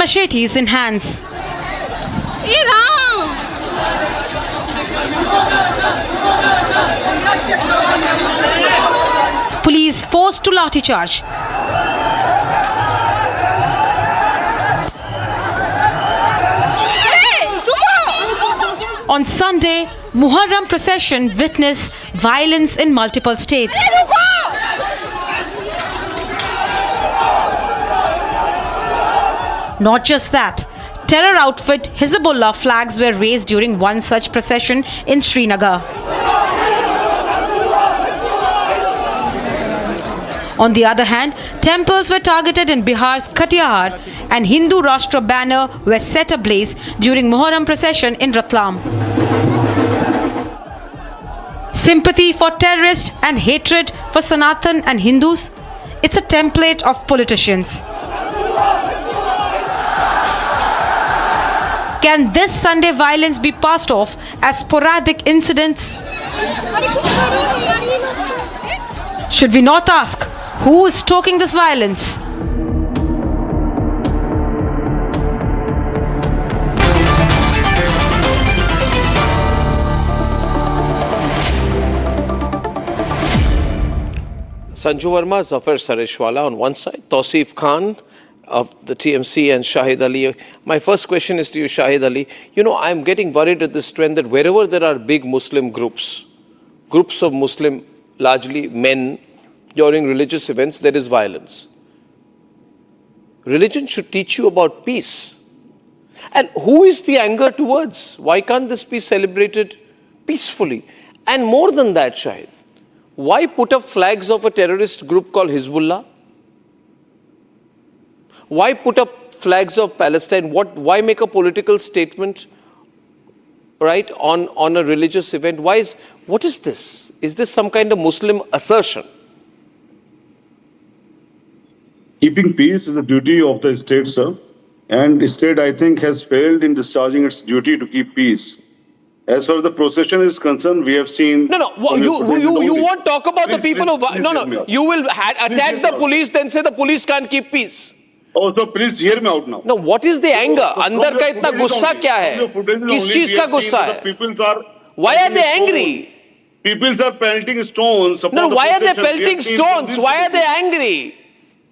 machetes in hands. Police forced to lathi charge. On Sunday, Muharram Procession witnessed violence in multiple states. Not just that, terror outfit Hezbollah flags were raised during one such procession in Srinagar. On the other hand, temples were targeted in Bihar's Katihar and Hindu Rashtra banner were set ablaze during Muharram procession in Ratlam. Sympathy for terrorists and hatred for Sanatan and Hindus? It's a template of politicians. Can this Sunday violence be passed off as sporadic incidents? Should we not ask, who is stoking this violence? Sanju Verma, Zafar Sareshwala on one side, Tausif Khan of the TMC and Shahid Ali. My first question is to you, Shahid Ali. You know, I'm getting worried at this trend that wherever there are big Muslim groups of Muslim, largely men, during religious events, there is violence. Religion should teach you about peace. And who is the anger towards? Why can't this be celebrated peacefully? And more than that, Shahid, why put up flags of a terrorist group called Hezbollah? Why put up flags of Palestine? Why make a political statement, right, on a religious event? What is this? Is this some kind of Muslim assertion? Keeping peace is a duty of the state, sir. And the state, I think, has failed in discharging its duty to keep peace. As far as the procession is concerned, we have seen... No, you won't talk about the people of... No, you will attack the police, then say the police can't keep peace. Oh, so please hear me out now. No, what is the anger? अंदर का इतना गुस्सा क्या है? किस चीज का गुस्सा है? Why are they angry? Peoples are pelting stones. No, why are they pelting stones? Why are they angry?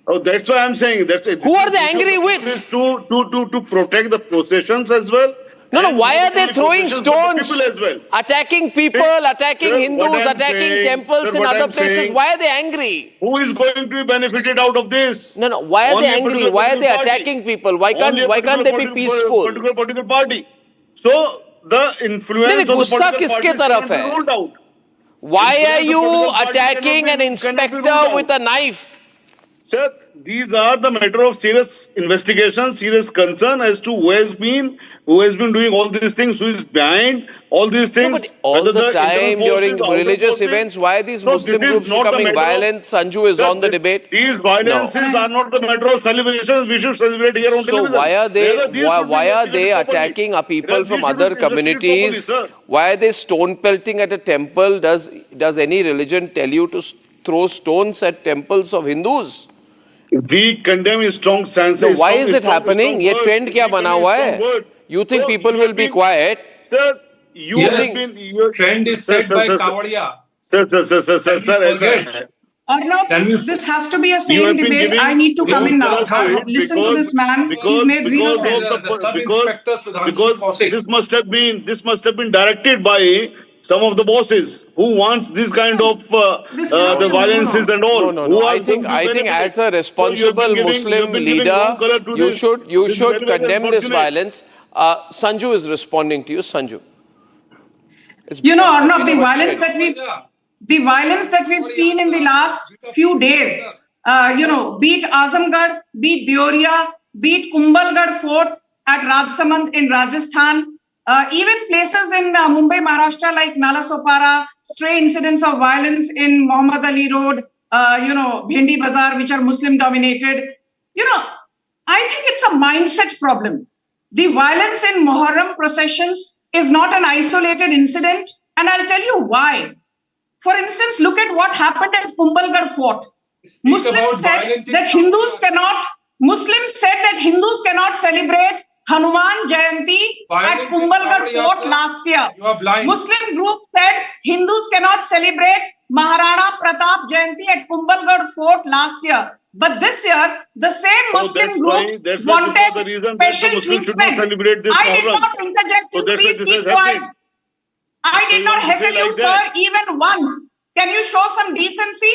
Oh, that's why I'm saying. Who are they angry with? To protect the processions as well. No, why are they throwing stones? Attacking people, attacking Hindus, attacking temples in other places. Why are they angry? Who is going to be benefited out of this? No, why are they angry? Why are they attacking people? Why can't they be peaceful? Particular party. So the influence of the political party is ruled out. Why are you attacking an inspector with a knife? Sir, these are the matter of serious investigation, serious concern as to who has been doing all these things, who is behind all these things. No, but all the time during religious events, why are these Muslim groups becoming violent? Sanju is on the debate. These violences are not the matter of celebrations. We should celebrate here on television. So why are they attacking people from other communities? Why are they stone pelting at a temple? Does any religion tell you to throw stones at temples of Hindus? We condemn in strong sense. So why is it happening? ये trend क्या बना हुआ है? You think people will be quiet? Sir, you have been... Trend is set by Kavadia. Sir. Arnab, this has to be a same debate. I need to come in now. Listen to this man. He's made zero sense. Because this must have been directed by some of the bosses who wants this kind of the violences and all. No. I think as a responsible Muslim leader, you should condemn this violence. Sanju is responding to you. Sanju. You know, Arnab, the violence that we've seen in the last few days, be it Azamgarh, be it Deoria, be it Kumbhalgarh Fort at Rajsamand in Rajasthan, even places in Mumbai, Maharashtra like Nalasopara, stray incidents of violence in Muhammad Ali Road, Bhendi Bazaar, which are Muslim dominated. I think it's a mindset problem. The violence in Muharram processions is not an isolated incident, and I'll tell you why. For instance, look at what happened at Kumbhalgarh Fort. Muslims said that Hindus cannot Muslims said that Hindus cannot celebrate Hanuman Jayanti at Kumbhalgarh Fort last year. You are blind. Muslim group said Hindus cannot celebrate Maharana Pratap Jayanti at Kumbhalgarh Fort last year. But this year, the same Muslim group wanted the reason special that the Muslims should not treatment. celebrate this I did Muharram. not interject So you. that's why Please this keep has quiet. happened. I So did you not want to say heckle you, like sir, that? even once. Can you show some decency?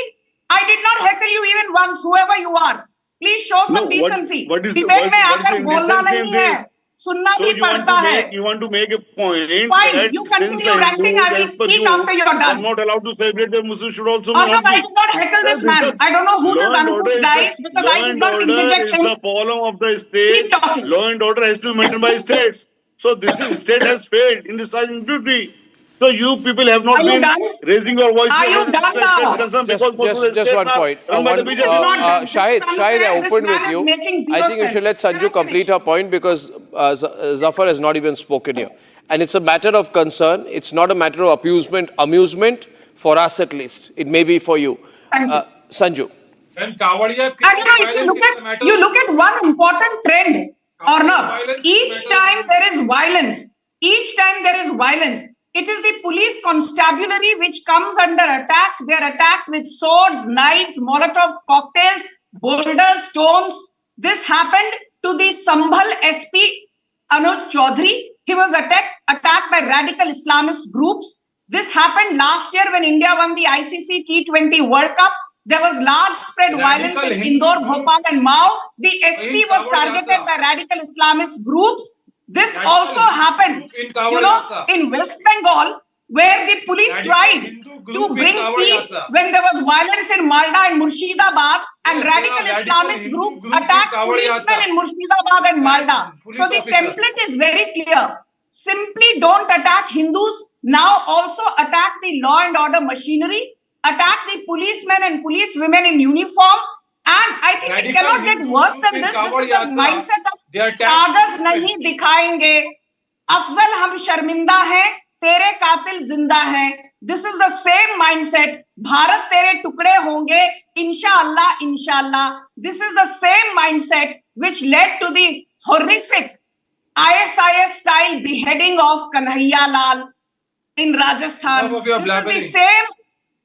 I did not heckle you even once, whoever you are. Please show some decency. What is Debate में आकर the बोलना indecency in नहीं है, this? सुनना So भी पड़ता है. you want to make a point Fine, that you since continue the ranting. I Hindus, will as per speak you, after you're are done. not allowed to celebrate, the Muslims should also Arnab, not be. I did not heckle this man. I don't know who this uncouth guy is because I did not interject him. The problem of the state. Keep talking. Law and order has to be maintained by states. So state has failed in discharging duty. So you people have not Are you been done? raising your voice. Are you done now? Concern because most of the Just states one are point. run by the BJP. Shahid, I opened with you. I think you should let Sanju complete her point because Zafar has not even spoken here. And it's a matter of concern. It's not a matter of amusement for us at least. It may be for you. Thank you. Sanju. And Kavadia And you look at one important trend, Arnab. Each time there is violence, it is the police constabulary which comes under attack. They are attacked with swords, knives, Molotov cocktails, boulders, stones. This happened to the Sambhal SP Anuj Chaudhary. He was attacked by radical Islamist groups. This happened last year when India won the ICC T20 World Cup. There was large spread violence in Indore, Bhopal and Mao. The SP was targeted by radical Islamist groups. This also happened, in West Bengal, where the police tried to bring peace when there was violence in Malda and Murshidabad, and radical Islamist group attacked policemen in Murshidabad and Malda. So the template is very clear. Simply don't attack Hindus. Now also attack the law and order machinery, attack the policemen and policewomen in uniform. And I think it cannot get worse than this. This is the mindset of कागज नहीं दिखाएंगे, अफजल हम शर्मिंदा हैं, तेरे कातिल जिंदा हैं. This is the same mindset. Bharat तेरे टुकड़े होंगे, इंशाअल्लाह. This is the same mindset which led to the horrific ISIS style beheading of Kanhaiya Lal in Rajasthan. This is the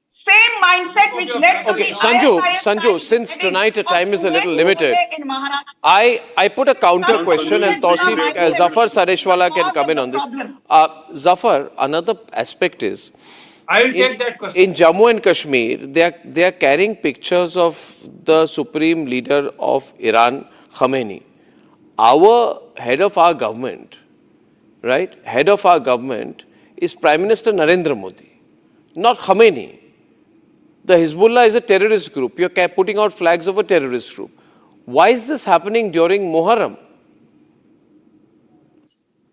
same mindset which led to the Sanju, since tonight the time is a little limited, I put a counter question and Tausif, Zafar Sareshwala can come in on this. Zafar, another aspect is, I will take that question. in Jammu and Kashmir, they are carrying pictures of the supreme leader of Iran, Khamenei. Our head of our government, right? Head of our government is Prime Minister Narendra Modi, not Khamenei. The Hezbollah is a terrorist group. You're putting out flags of a terrorist group. Why is this happening during Muharram?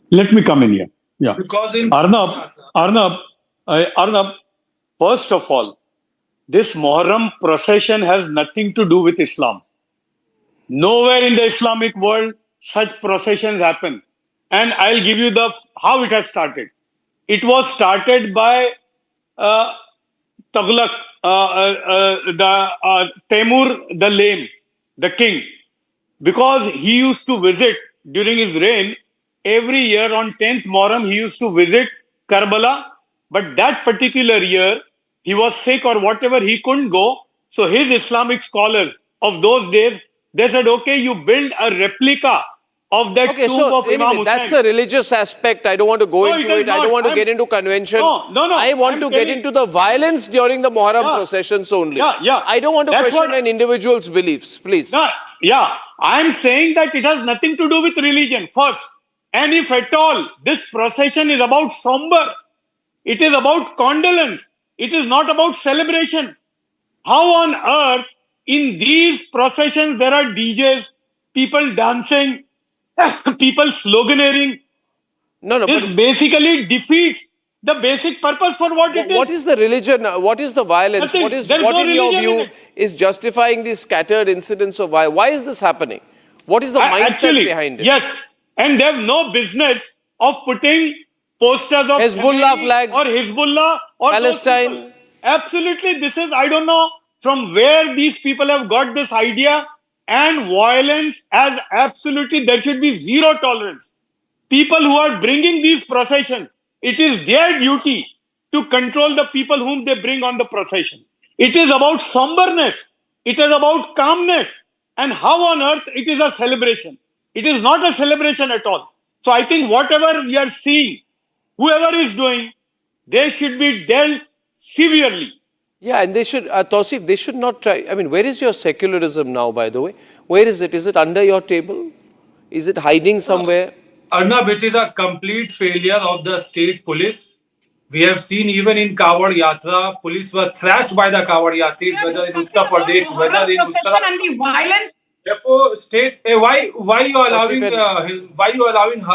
Let me come in here. Yeah. Because in Arnab, first of all, this Muharram procession has nothing to do with Islam. Nowhere in the Islamic world such processions happen. And I'll give you how it has started. It was started by Tughlaq, Temur the Lame, the king, because he used to visit during his reign every year on 10th Muharram, he used to visit Karbala, but that particular year he was sick or whatever, he couldn't go. So his Islamic scholars of those days, they said, okay, you build a replica of that tomb of Imam Hussain. That's a religious aspect. I don't want to go into it. I don't want to get into convention. I want to get into the violence during the Muharram processions only. I don't want to question an individual's beliefs, please. I'm saying that it has nothing to do with religion, first. And if at all, this procession is about somber, it is about condolence, it is not about celebration. How on earth in these processions there are DJs, people dancing, people sloganeering? This basically defeats the basic purpose for what it is. What is the religion? What is the violence? What in your view is justifying these scattered incidents of violence? Why is this happening? What is the mindset behind it? Yes, and they have no business of putting posters of Hezbollah flags or Hezbollah or Palestine. Absolutely, this is, I don't know from where these people have got this idea and violence as absolutely, there should be zero tolerance. People who are bringing these processions, it is their duty to control the people whom they bring on the procession. It is about somberness. It is about calmness. And how on earth it is a celebration? It is not a celebration at all. So I think whatever we are seeing, whoever is doing, they should be dealt severely. Yeah, and they should, Tausif, they should not try. I mean, where is your secularism now, by the way? Where is it? Is it under your table? Is it hiding somewhere? Arnab, it is a complete failure of the state police. We have seen even in Kawad Yatra, police were thrashed by the Kawad Yatris, whether in Uttar Pradesh, whether in Uttarakhand. And the violence. Therefore, state, why you allowing her?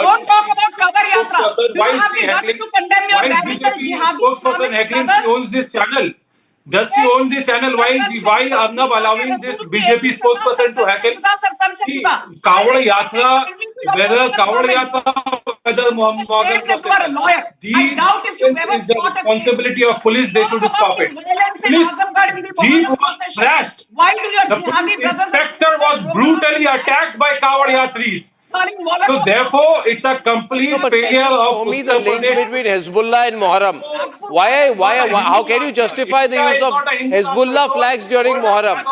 Don't talk about Kawad Yatra. Why You is have she the guts heckling? to condemn your Why is radical BJP jihadi spokesperson Islamist heckling? brother? She owns this channel. Does she own this channel? Why Arnab allowing this BJP spokesperson to heckle? Kawad Yatra, whether Kawad Yatra, whether Muharram Processions, is the responsibility of police. They should stop it. Police jeep was trashed. Why do your The jihadi police brothers inspector was brutally attacked by Kawad Yatris. So therefore, it's a complete failure of Show me the Uttar link Pradesh. between Hezbollah and Muharram. How can you justify the use of Hezbollah flags during Muharram?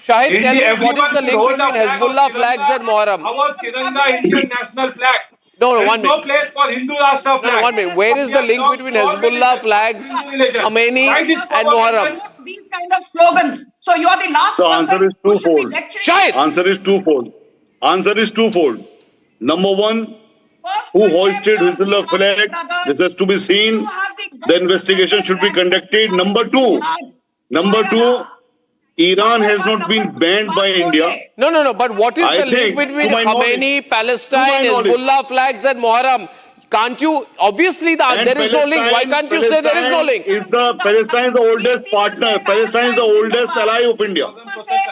Shahid, tell me, what is the link between Hezbollah flags and Muharram? Our Tiranga Indian national flag. No, There one is no minute. place for Hindu Rashtra flag. No, 1 minute. Where is the link between Hezbollah flags, Khomeini, and Muharram? These kind of slogans. So you are the last So answer person is who should be twofold. lecturing. Shahid! Answer is twofold. Number one, who hoisted Hizbullah flag? This has to be seen. The investigation should be conducted. Number two, Iran has not been banned by India. No. But what is I the link think, between to my Khomeini, Palestine, knowledge. Hezbollah flags and Muharram? Can't you? Obviously, And there is no link. Why can't you say there is no link? Palestine is the oldest partner. Palestine is the oldest ally of India.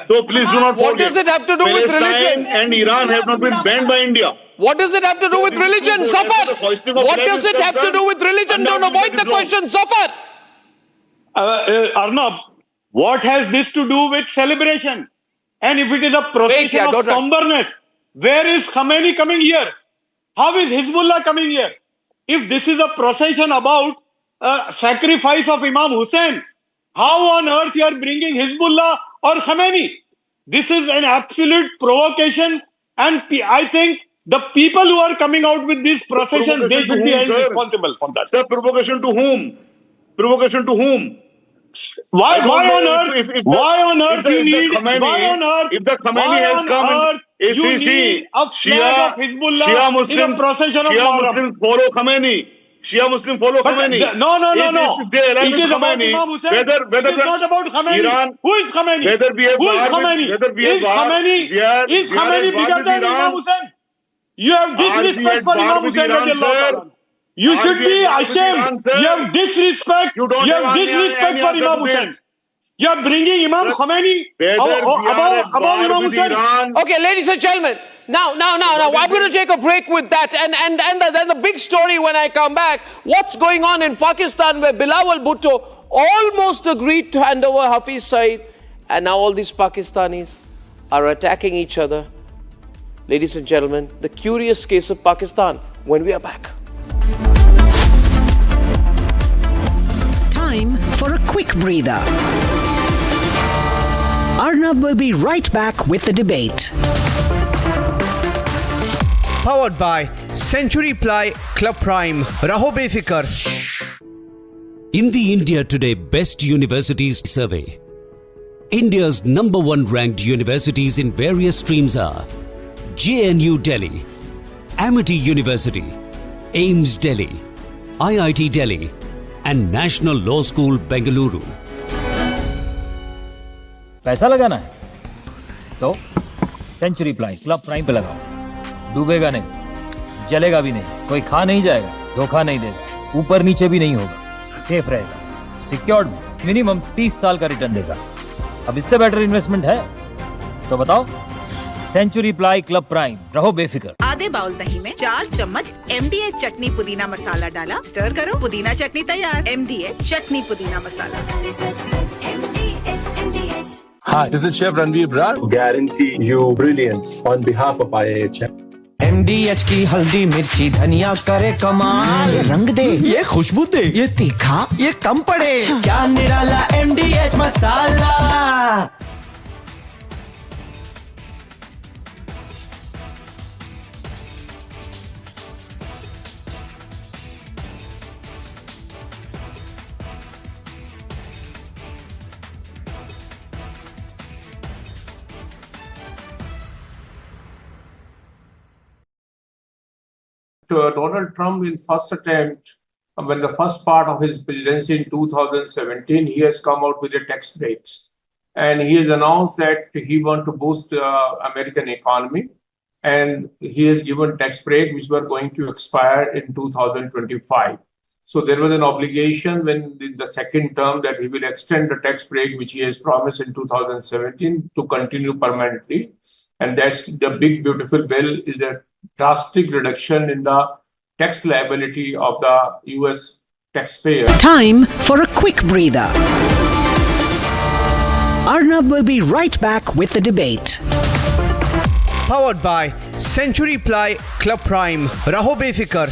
So please do not forget. What does it have to do with religion? Palestine and Iran have not been banned by India. What does it have to do with religion? Zafar! What does it have to do with religion? Don't avoid the question, Zafar! Arnab, what has this to do with celebration? And if it is a procession of don't rush. somberness, where is Khomeini coming here? How is Hezbollah coming here? If this is a procession about sacrifice of Imam Hussein, how on earth you are bringing Hezbollah or Khomeini? This is an absolute provocation, and I think the people who are coming out with this procession, they should be held responsible for that. Sir, provocation to whom? Provocation to whom? Why I don't on know earth? if the- Why on earth you if the need? Khomeini- Why on earth? If the Khomeini why has on come in- earth if you you see need a flag of Hezbollah Shia in a Muslims, procession of Shia Muharram? Muslims follow Khomeini. Shia Muslims follow But Khomeini. no. If they align It with is about Khomeini, Imam Hussein. whether It is not about Khomeini. Iran, Who is Khomeini? whether we have Who is war with- Khomeini? whether we have Is war- Khomeini we are- is we are Khomeini at war bigger with than Iran. Imam Hussein? You have disrespect at for war Imam with Hussein. Iran, radiallahu sir. ta'ala. You Are should we be at war with ashamed. Iran, sir? You have disrespect. You don't You have have any disrespect for answer Imam to Hussein. this. You are bringing Imam Khomeini Whether we are at above war Imam with Hussein. Iran, Okay, ladies and gentlemen, now, I'm going to take a break with that. And then the big story when I come back, what's going on in Pakistan where Bilawal Bhutto almost agreed to hand over Hafiz Saeed, and now all these Pakistanis are attacking each other. Ladies and gentlemen, the curious case of Pakistan when we are back. Time for a quick breather. Arnab will be right back with the debate. Powered by Century Ply Club Prime. Raho befikar. In the India Today Best Universities Survey, India's #1 ranked universities in various streams are JNU Delhi, Amity University, AIMS Delhi, IIT Delhi, and National Law School Bengaluru. पैसा लगाना है तो century ply club prime पे लगाओ, डूबेगा नहीं, जलेगा भी नहीं, कोई खा नहीं जाएगा, धोखा नहीं देगा, ऊपर नीचे भी नहीं होगा, सेफ रहेगा, सिक्योर्ड में मिनिमम 30 साल का रिटर्न देगा। अब इससे बेटर इन्वेस्टमेंट है तो बताओ। सेंचुरी प्लाई क्लब प्राइम, रहो बेफिक्र। आधे बाउल दही में 4 चम्मच MDH चटनी पुदीना मसाला डाला, स्टर करो, पुदीना चटनी तैयार। MDH चटनी पुदीना मसाला। Hi, this is Chef Ranveer Brar. Guarantee you brilliance on behalf of IIHM. MDH की हल्दी मिर्ची धनिया करे कमाल, ये रंग दे, ये खुशबू दे, ये तीखा, ये कम पड़े, क्या निराला MDH masala. Donald Trump in first attempt, when the first part of his presidency in 2017, he has come out with the tax breaks. And he has announced that he wants to boost the American economy. And he has given tax break, which were going to expire in 2025. So there was an obligation when the second term that he will extend the tax break, which he has promised in 2017, to continue permanently. And that's the big, beautiful bill, is a drastic reduction in the tax liability of the US taxpayer. Time for a quick breather. Arnab will be right back with the debate. Powered by Century Ply Club Prime. Raho befikar.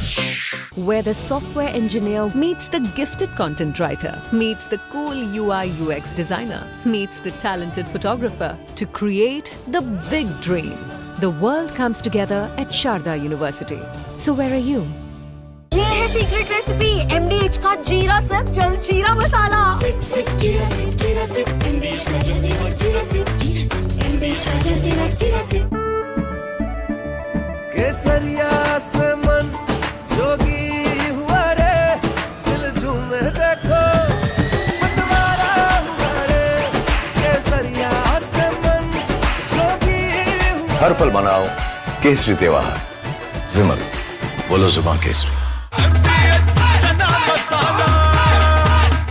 Where the software engineer meets the gifted content writer, meets the cool UI UX designer, meets the talented photographer to create the big dream. The world comes together at Sharda University. So where are you? ये है secret recipe MDH का जीरा SIP जल जीरा मसाला। SIP SIP जीरा SIP MDH का जल जीरा सिप MDH का जल जीरा सिप। केसरिया से मन जोगी हुआ रे, दिल झूमे देखो मतवारा हुआ रे। केसरिया से मन जोगी हुआ। हर पल मनाओ केसरी त्योहार। विमल, बोलो जुबान केसरी।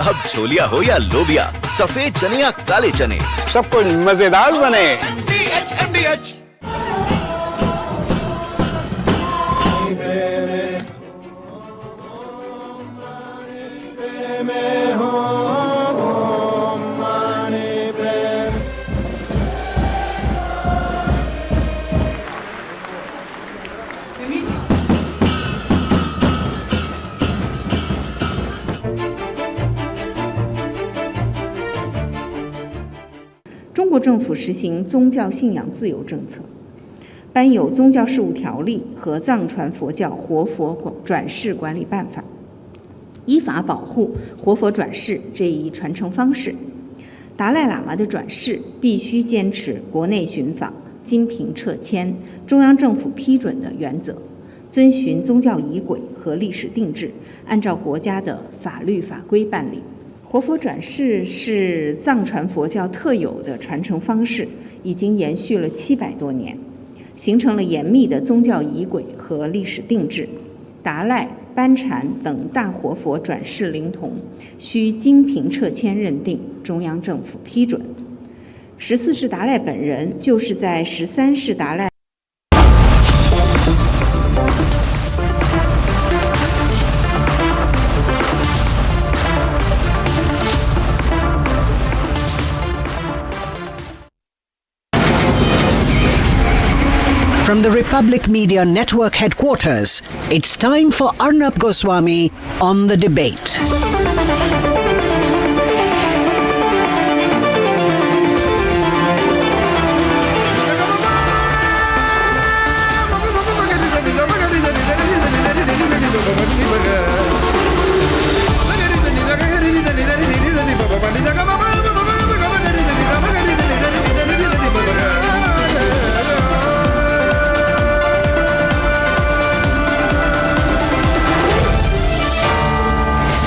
अब छोलिया हो या लोबिया, सफेद चने या काले चने, सब कुछ मजेदार बने। MDH中国政府实行宗教信仰自由政策，颁有宗教事务条例和藏传佛教活佛转世管理办法，依法保护活佛转世这一传承方式。达赖喇嘛的转世必须坚持国内寻访、经凭撤迁、中央政府批准的原则，遵循宗教仪轨和历史定制，按照国家的法律法规办理。活佛转世是藏传佛教特有的传承方式，已经延续了700多年，形成了严密的宗教仪轨和历史定制。达赖、班禅等大活佛转世灵童需经凭撤迁认定，中央政府批准。14世达赖本人就是在13世达赖。From the Republic Media Network headquarters, it's time for Arnab Goswami on the debate.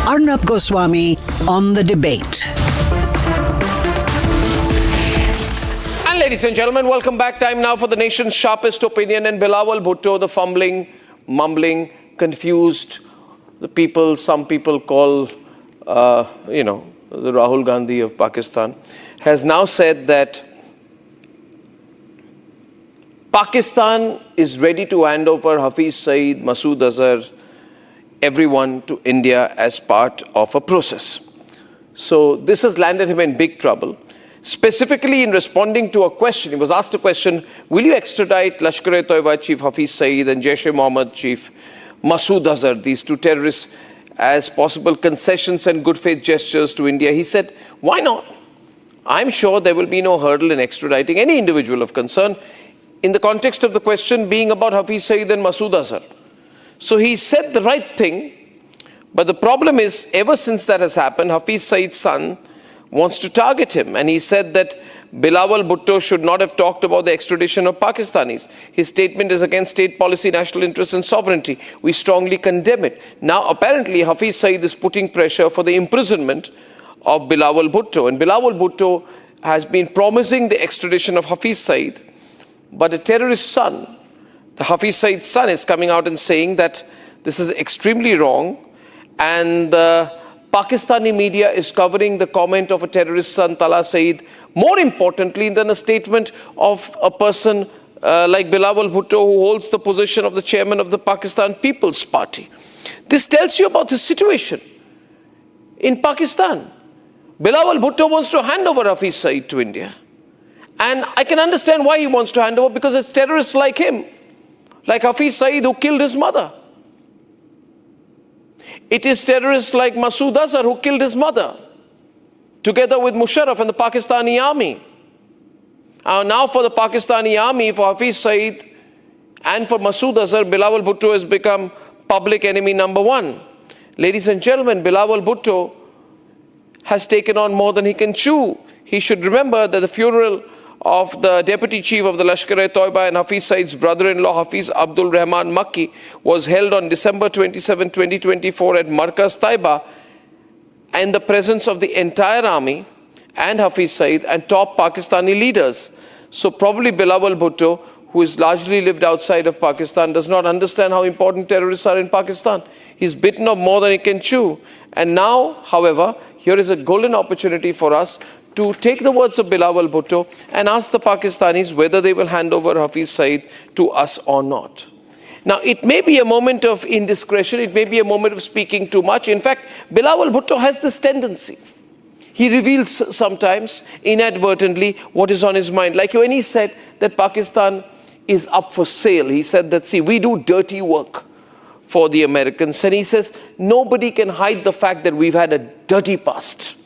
Arnab Goswami on the debate. And ladies and gentlemen, welcome back. Time now for the nation's sharpest opinion. And Bilawal Bhutto, the fumbling, mumbling, confused, the people, some people call, the Rahul Gandhi of Pakistan, has now said that Pakistan is ready to hand over Hafiz Saeed, Masood Azhar, everyone to India as part of a process. So this has landed him in big trouble. Specifically in responding to a question, he was asked a question, will you extradite Lashkar-e-Toiba Chief Hafiz Saeed and Jaish-e-Mohammed Chief Masood Azhar, these two terrorists, as possible concessions and good faith gestures to India? He said, why not? I'm sure there will be no hurdle in extraditing any individual of concern, in the context of the question being about Hafiz Saeed and Masood Azhar. So he said the right thing, but the problem is, ever since that has happened, Hafiz Saeed's son wants to target him. And he said that Bilawal Bhutto should not have talked about the extradition of Pakistanis. His statement is against state policy, national interest and sovereignty. We strongly condemn it. Now, apparently, Hafiz Saeed is putting pressure for the imprisonment of Bilawal Bhutto. And Bilawal Bhutto has been promising the extradition of Hafiz Saeed. But the terrorist's son, the Hafiz Saeed's son, is coming out and saying that this is extremely wrong. And Pakistani media is covering the comment of a terrorist son, Tala Saeed, more importantly than a statement of a person like Bilawal Bhutto, who holds the position of the chairman of the Pakistan People's Party. This tells you about the situation in Pakistan. Bilawal Bhutto wants to hand over Hafiz Saeed to India. And I can understand why he wants to hand over, because it's terrorists like him, like Hafiz Saeed, who killed his mother. It is terrorists like Masood Azhar who killed his mother, together with Musharraf and the Pakistani army. Now for the Pakistani army, for Hafiz Saeed and for Masood Azhar, Bilawal Bhutto has become public enemy number one. Ladies and gentlemen, Bilawal Bhutto has taken on more than he can chew. He should remember that the funeral of the deputy chief of the Lashkar-e-Toiba and Hafiz Saeed's brother-in-law, Hafiz Abdul Rahman Makki, was held on December 27, 2024 at Markaz Taiba, in the presence of the entire army and Hafiz Saeed and top Pakistani leaders. So probably Bilawal Bhutto, who has largely lived outside of Pakistan, does not understand how important terrorists are in Pakistan. He's bitten off more than he can chew. And now, however, here is a golden opportunity for us to take the words of Bilawal Bhutto and ask the Pakistanis whether they will hand over Hafiz Saeed to us or not. Now, it may be a moment of indiscretion, it may be a moment of speaking too much. In fact, Bilawal Bhutto has this tendency. He reveals sometimes, inadvertently, what is on his mind. Like when he said that Pakistan is up for sale, he said that, see, we do dirty work for the Americans. And he says, nobody can hide the fact that we've had a dirty past.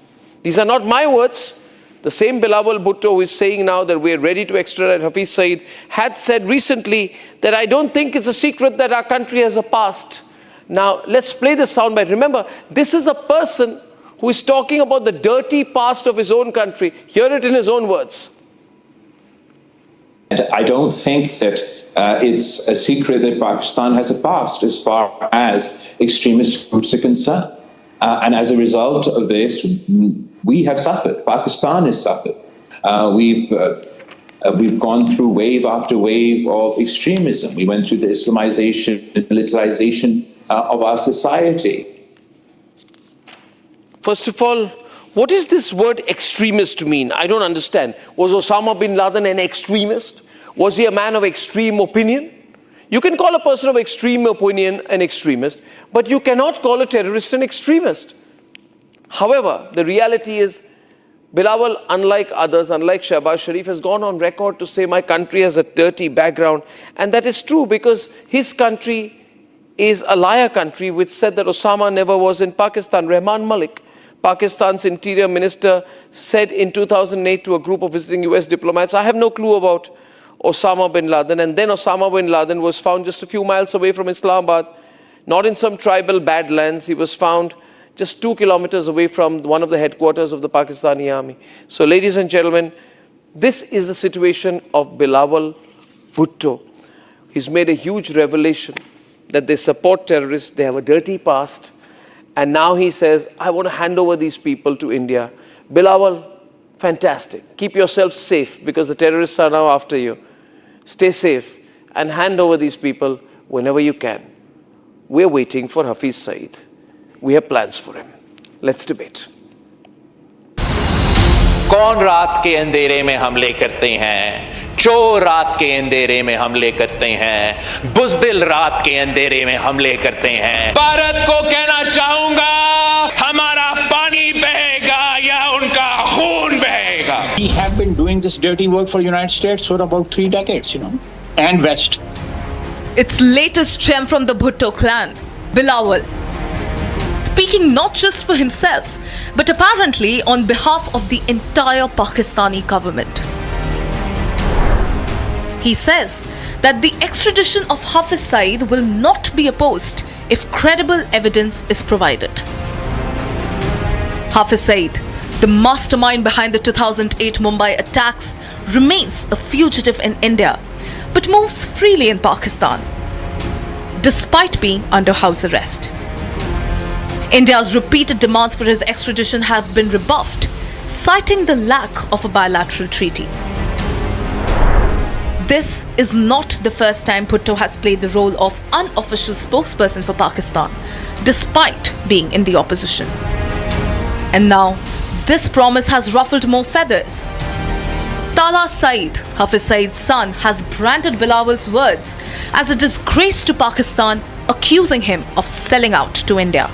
These are not my words. The same Bilawal Bhutto who is saying now that we are ready to extradite Hafiz Saeed had said recently that I don't think it's a secret that our country has a past. Now, let's play the soundbite. Remember, this is a person who is talking about the dirty past of his own country. Hear it in his own words. And I don't think that it's a secret that Pakistan has a past as far as extremist groups are concerned. And as a result of this, we have suffered. Pakistan has suffered. We've gone through wave after wave of extremism. We went through the Islamization, militarization of our society. First of all, what does this word extremist mean? I don't understand. Was Osama bin Laden an extremist? Was he a man of extreme opinion? You can call a person of extreme opinion an extremist, but you cannot call a terrorist an extremist. However, the reality is, Bilawal, unlike others, unlike Shahbaz Sharif, has gone on record to say my country has a dirty background. And that is true because his country is a liar country, which said that Osama never was in Pakistan. Rahman Malik, Pakistan's interior minister, said in 2008 to a group of visiting US diplomats, I have no clue about Osama bin Laden. And then Osama bin Laden was found just a few miles away from Islamabad, not in some tribal badlands. He was found just 2 kilometers away from one of the headquarters of the Pakistani army. So, ladies and gentlemen, this is the situation of Bilawal Bhutto. He's made a huge revelation that they support terrorists, they have a dirty past, and now he says, I want to hand over these people to India. Bilawal, fantastic. Keep yourself safe because the terrorists are now after you. Stay safe and hand over these people whenever you can. We're waiting for Hafiz Saeed. We have plans for him. Let's debate. कौन रात के अंधेरे में हमले करते हैं? चोर रात के अंधेरे में हमले करते हैं, बुज़दिल रात के अंधेरे में हमले करते हैं। भारत को कहना चाहूंगा, हमारा पानी बहेगा या उनका खून बहेगा। doing this dirty work for the United States for about 3 decades, and West. Its latest gem from the Bhutto clan, Bilawal, speaking not just for himself, but apparently on behalf of the entire Pakistani government. He says that the extradition of Hafiz Saeed will not be opposed if credible evidence is provided. Hafiz Saeed, the mastermind behind the 2008 Mumbai attacks, remains a fugitive in India, but moves freely in Pakistan, despite being under house arrest. India's repeated demands for his extradition have been rebuffed, citing the lack of a bilateral treaty. This is not the first time Bhutto has played the role of unofficial spokesperson for Pakistan, despite being in the opposition. And now, this promise has ruffled more feathers. Tala Saeed, Hafiz Saeed's son, has branded Bilawal's words as a disgrace to Pakistan, accusing him of selling out to India.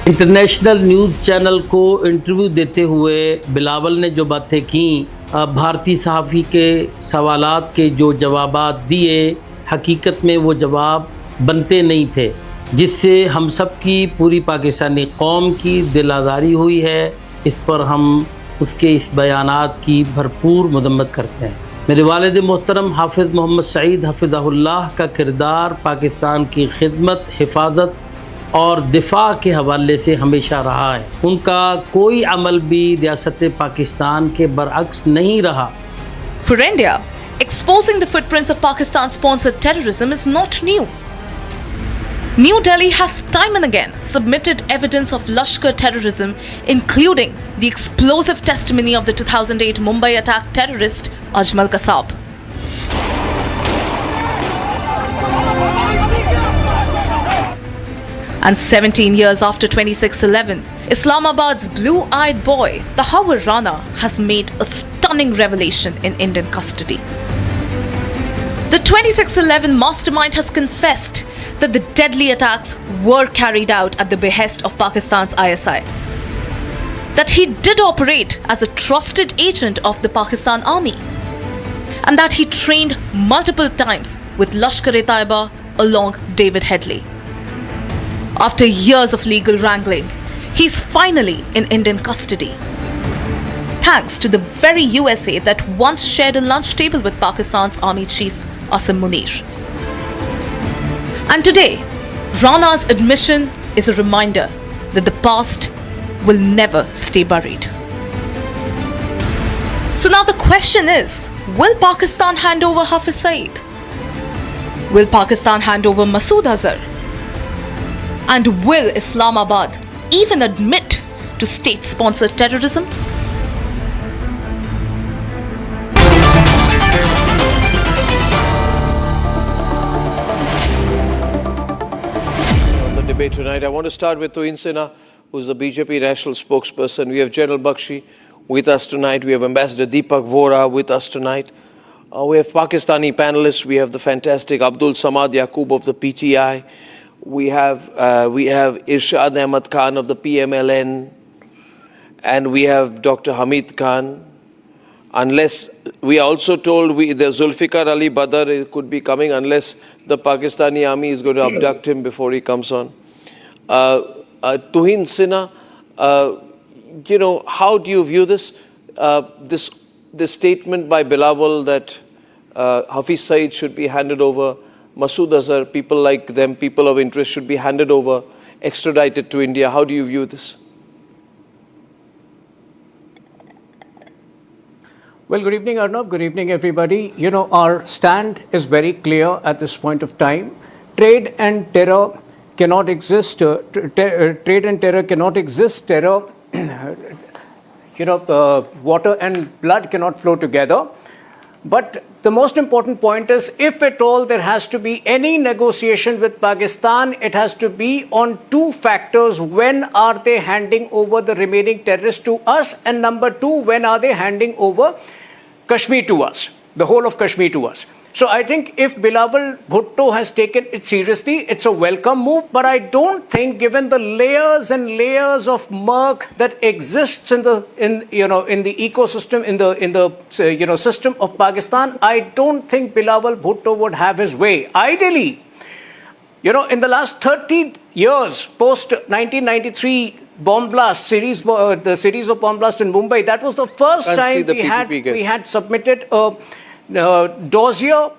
International news channel को interview देते हुए बिलावल ने जो बातें की, भारतीय सहाफ़ी के सवालात के जो जवाबात दिए, हकीकत में वो जवाब बनते नहीं थे, जिससे हम सब की पूरी पाकिस्तानी कौम की दिल आज़ारी हुई है। इस पर हम उसके इस बयानात की भरपूर मदम्मत करते हैं। मेरे वालिद मोहतरम हाफिज़ मोहम्मद सईद हफ़िज़हुल्लाह का किरदार पाकिस्तान की खिदमत, हिफाजत और दिफा के हवाले से हमेशा रहा है। उनका कोई अमल भी रियासत पाकिस्तान के बरअक्स नहीं रहा। For India, exposing the footprints of Pakistan-sponsored terrorism is not new. New Delhi has time and again submitted evidence of Lashkar terrorism, including the explosive testimony of the 2008 Mumbai attack terrorist Ajmal Kasab. And 17 years after 26/11, Islamabad's blue-eyed boy, the Hawar Rana, has made a stunning revelation in Indian custody. The 26/11 mastermind has confessed that the deadly attacks were carried out at the behest of Pakistan's ISI. That he did operate as a trusted agent of the Pakistan Army. And that he trained multiple times with Lashkar-e-Taiba along David Headley. After years of legal wrangling, he's finally in Indian custody. Thanks to the very USA that once shared a lunch table with Pakistan's army chief Asim Munir. And today, Rana's admission is a reminder that the past will never stay buried. So now the question is, will Pakistan hand over Hafiz Saeed? Will Pakistan hand over Masood Azhar? And will Islamabad even admit to state-sponsored terrorism? On the debate tonight, I want to start with Tuhin Sinha, who's the BJP national spokesperson. We have General Bakshi with us tonight. We have Ambassador Deepak Vora with us tonight. We have Pakistani panelists. We have the fantastic Abdul Samad Yaqub of the PTI. We have Irshad Ahmad Khan of the PMLN, and we have Dr. Hamid Khan. Unless we are also told the Zulfikar Ali Badr could be coming, unless the Pakistani army is going to abduct him before he comes on. Tuhin Sinha, how do you view this? This statement by Bilawal that Hafiz Saeed should be handed over, Masood Azhar, people like them, people of interest, should be handed over, extradited to India. How do you view this? Well, good evening, Arnab. Good evening, everybody. Our stand is very clear at this point of time. Trade and terror cannot exist. Trade and terror cannot exist. Terror, water and blood cannot flow together. But the most important point is, if at all there has to be any negotiation with Pakistan, it has to be on two factors. When are they handing over the remaining terrorists to us? And number two, when are they handing over Kashmir to us, the whole of Kashmir to us? So I think if Bilawal Bhutto has taken it seriously, it's a welcome move. But I don't think, given the layers and layers of murk that exists in the ecosystem, in the system of Pakistan, I don't think Bilawal Bhutto would have his way. Ideally, in the last 30 years, post 1993 bomb blast series, the series of bomb blasts in Mumbai, that was the first time we had submitted a dossier.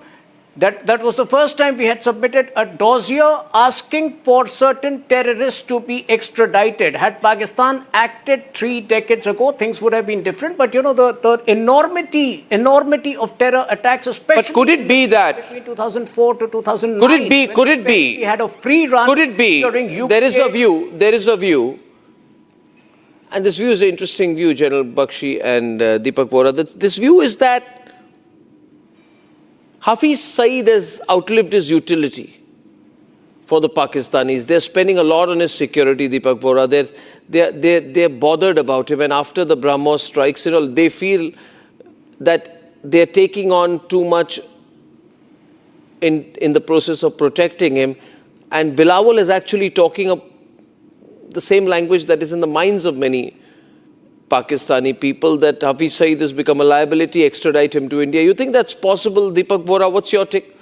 That was the first time we had submitted a dossier asking for certain terrorists to be extradited. Had Pakistan acted 3 decades ago, things would have been different. But the enormity of terror attacks, especially. But could it be that between 2004 to 2009? Could it be? We had a free run. Could it be? There is a view. And this view is an interesting view, General Bakshi and Deepak Vora. This view is that Hafiz Saeed has outlived his utility for the Pakistanis. They're spending a lot on his security, Deepak Vora. They're bothered about him. And after the BrahMos strikes, they feel that they're taking on too much in the process of protecting him. And Bilawal is actually talking the same language that is in the minds of many Pakistani people, that Hafiz Saeed has become a liability, extradite him to India. You think that's possible, Deepak Vora? What's your take?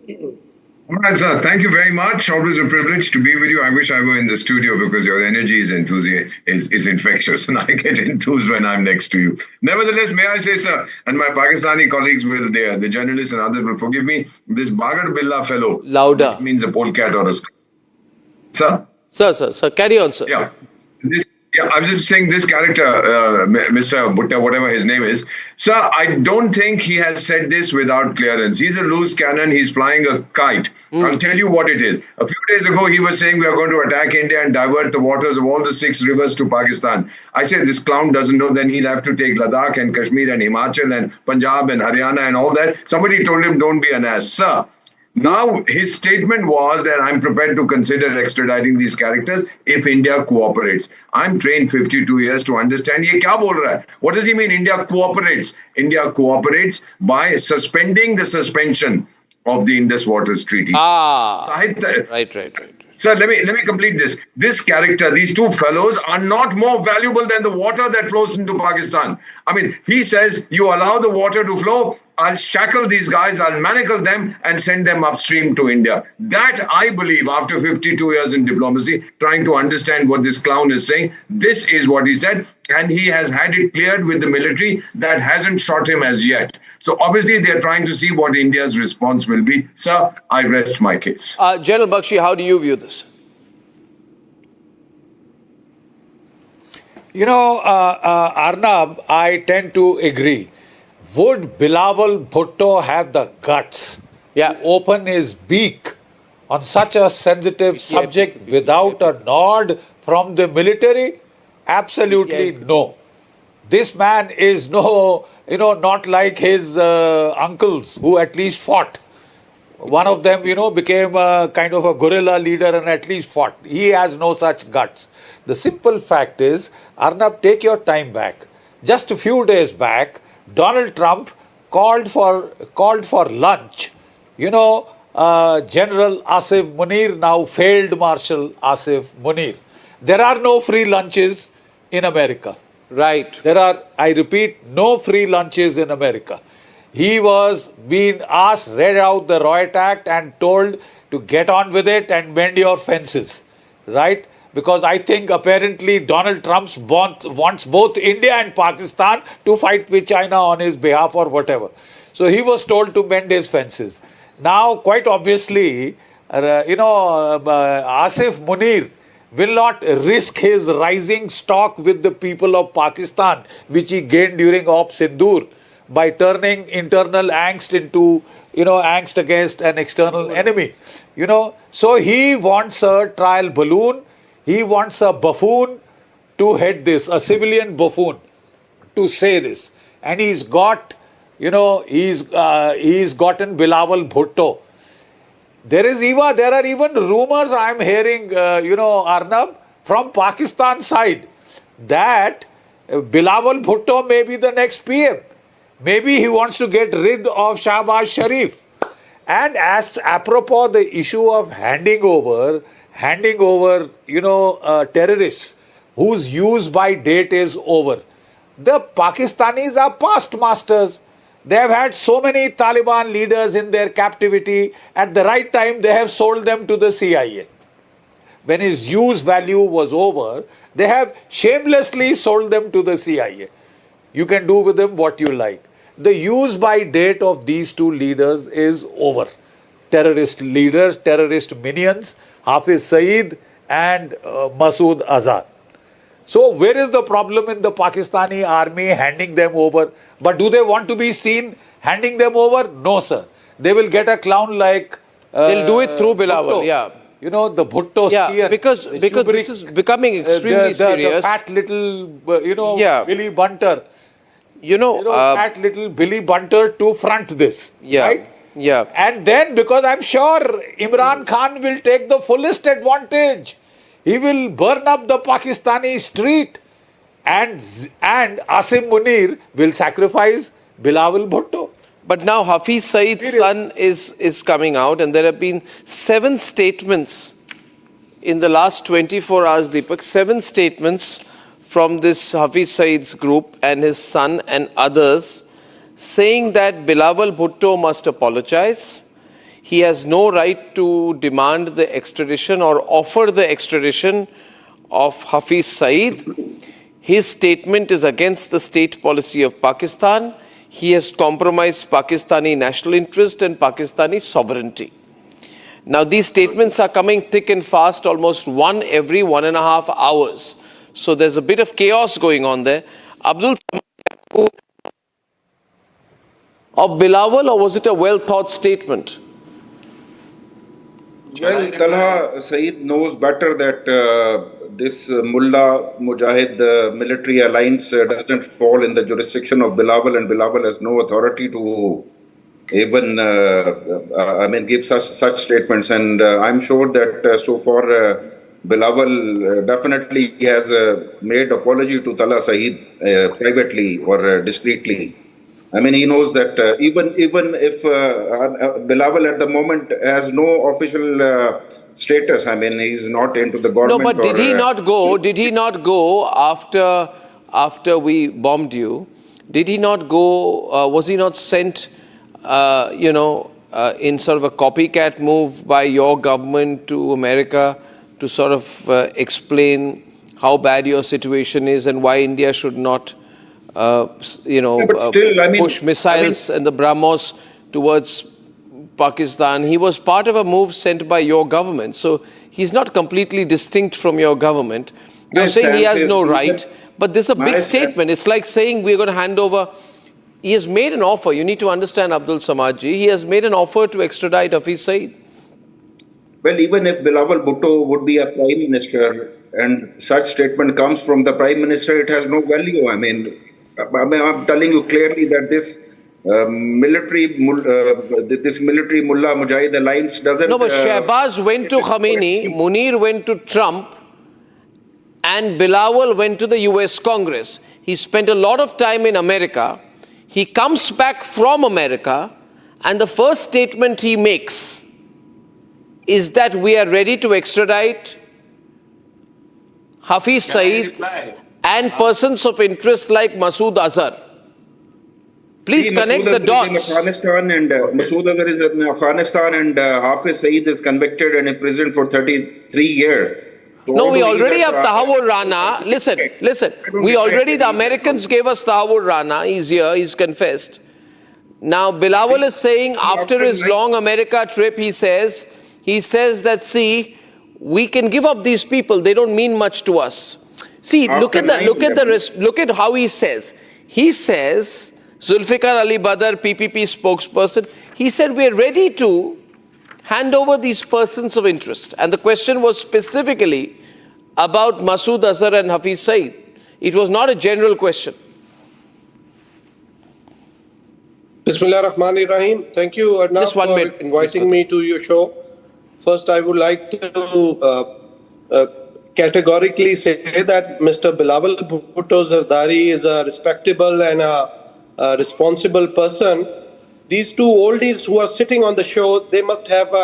All right, sir. Thank you very much. Always a privilege to be with you. I wish I were in the studio because your energy is infectious, and I get enthused when I'm next to you. Nevertheless, may I say, sir, and my Pakistani colleagues will, the journalists and others will forgive me, this Bagar Billah fellow, louder, which means a polecat or a sir? Sir, carry on, sir. Yeah. I was just saying this character, Mr. Bhutta, whatever his name is. Sir, I don't think he has said this without clearance. He's a loose cannon. He's flying a kite. I'll tell you what it is. A few days ago, he was saying we are going to attack India and divert the waters of all the 6 rivers to Pakistan. I said, this clown doesn't know, then he'll have to take Ladakh and Kashmir and Himachal and Punjab and Haryana and all that. Somebody told him, don't be an ass. Sir, now, his statement was that I'm prepared to consider extraditing these characters if India cooperates. I'm trained 52 years to understand ye kya bol raha hai. What does he mean, India cooperates? India cooperates by suspending the suspension of the Indus Waters Treaty. Right. Sir, let me complete this. This character, these two fellows are not more valuable than the water that flows into Pakistan. I mean, he says, you allow the water to flow, I'll shackle these guys, I'll manacle them and send them upstream to India. That, I believe, after 52 years in diplomacy, trying to understand what this clown is saying, this is what he said. And he has had it cleared with the military that hasn't shot him as yet. So obviously, they're trying to see what India's response will be. Sir, I rest my case. General Bakshi, how do you view this? Arnab, I tend to agree. Would Bilawal Bhutto have the guts to open his beak on such a sensitive subject without a nod from the military? Absolutely no. This man is not like his uncles who at least fought. One of them, became a kind of a guerrilla leader and at least fought. He has no such guts. The simple fact is, Arnab, take your time back. Just a few days back, Donald Trump called for lunch. General Asif Munir, now failed Marshal Asif Munir. There are no free lunches in America. Right. There are, I repeat, no free lunches in America. He was being asked, read out the Riot Act and told to get on with it and mend your fences. Right? Because I think apparently Donald Trump wants both India and Pakistan to fight with China on his behalf or whatever. So he was told to mend his fences. Now, quite obviously, Asif Munir will not risk his rising stock with the people of Pakistan, which he gained during Op Sindoor, by turning internal angst into, angst against an external enemy. So he wants a trial balloon. He wants a buffoon to head this, a civilian buffoon to say this. And he's got, he's gotten Bilawal Bhutto. There are even rumors I'm hearing, Arnab, from Pakistan side that Bilawal Bhutto may be the next PM. Maybe he wants to get rid of Shahbaz Sharif. And as apropos the issue of handing over, terrorists whose use by date is over. The Pakistanis are past masters. They have had so many Taliban leaders in their captivity. At the right time, they have sold them to the CIA. When his use value was over, they have shamelessly sold them to the CIA. You can do with them what you like. The use by date of these two leaders is over. Terrorist leaders, terrorist minions, Hafiz Saeed and Masood Azhar. So where is the problem in the Pakistani army handing them over? But do they want to be seen handing them over? No, sir. They will get a clown like... They'll do it through Bilawal, Bhutto. Yeah. You know, the Bhutto skier. Because this is becoming extremely serious. The fat little, Billy Bunter. Fat little Billy Bunter to front this. Right? Yeah. And then, because I'm sure Imran Khan will take the fullest advantage. He will burn up the Pakistani street. And Asim Munir will sacrifice Bilawal Bhutto. But now Hafiz Saeed's son is coming out, and there have been 7 statements in the last 24 hours, Deepak, 7 statements from this Hafiz Saeed's group and his son and others saying that Bilawal Bhutto must apologize. He has no right to demand the extradition or offer the extradition of Hafiz Saeed. His statement is against the state policy of Pakistan. He has compromised Pakistani national interest and Pakistani sovereignty. Now, these statements are coming thick and fast, almost one every 1.5 hours. So there's a bit of chaos going on there. Abdul, of Bilawal, or was it a well-thought statement? Well, Talha Saeed knows better that this Mullah Mujahid military alliance doesn't fall in the jurisdiction of Bilawal, and Bilawal has no authority to even, give such statements. And I'm sure that so far Bilawal definitely has made apology to Talha Saeed privately or discreetly. I mean, he knows that even if Bilawal at the moment has no official status, I mean, he's not into the government. No, but did he not go? Did he not go after we bombed you? Did he not go? Was he not sent? In sort of a copycat move by your government to America to sort of explain how bad your situation is and why India should not. Push missiles and the BrahMos towards Pakistan. He was part of a move sent by your government. So he's not completely distinct from your government. You're saying he has no right, but this is a big statement. It's like saying we're going to hand over. He has made an offer. You need to understand, Abdul Samadji. He has made an offer to extradite Hafiz Saeed. Well, even if Bilawal Bhutto would be a prime minister and such statement comes from the prime minister, it has no value. I mean, I'm telling you clearly that this military Mullah Mujahid alliance doesn't... No, but Shahbaz went to Khamenei, Munir went to Trump, and Bilawal went to the US Congress. He spent a lot of time in America. He comes back from America, and the first statement he makes is that we are ready to extradite Hafiz Saeed and persons of interest like Masood Azhar. Please connect the dots. In Afghanistan, and Masood Azhar is in Afghanistan, and Hafiz Saeed is convicted and imprisoned for 33 years. So no, we already have Tahawur Rana. Listen. The Americans gave us Tahawur Rana. He's here, he's confessed. Now, Bilawal is saying after his long America trip, he says that, see, we can give up these people. They don't mean much to us. See, look at how he says. He says, Zulfikar Ali Badr, PPP spokesperson, he said we're ready to hand over these persons of interest. And the question was specifically about Masood Azhar and Hafiz Saeed. It was not a general question. Bismillah ar-Rahman ar-Rahim. Thank you, Arnab, for inviting me to your show. First, I would like to categorically say that Mr. Bilawal Bhutto Zardari is a respectable and a responsible person. These two oldies who are sitting on the show, they must have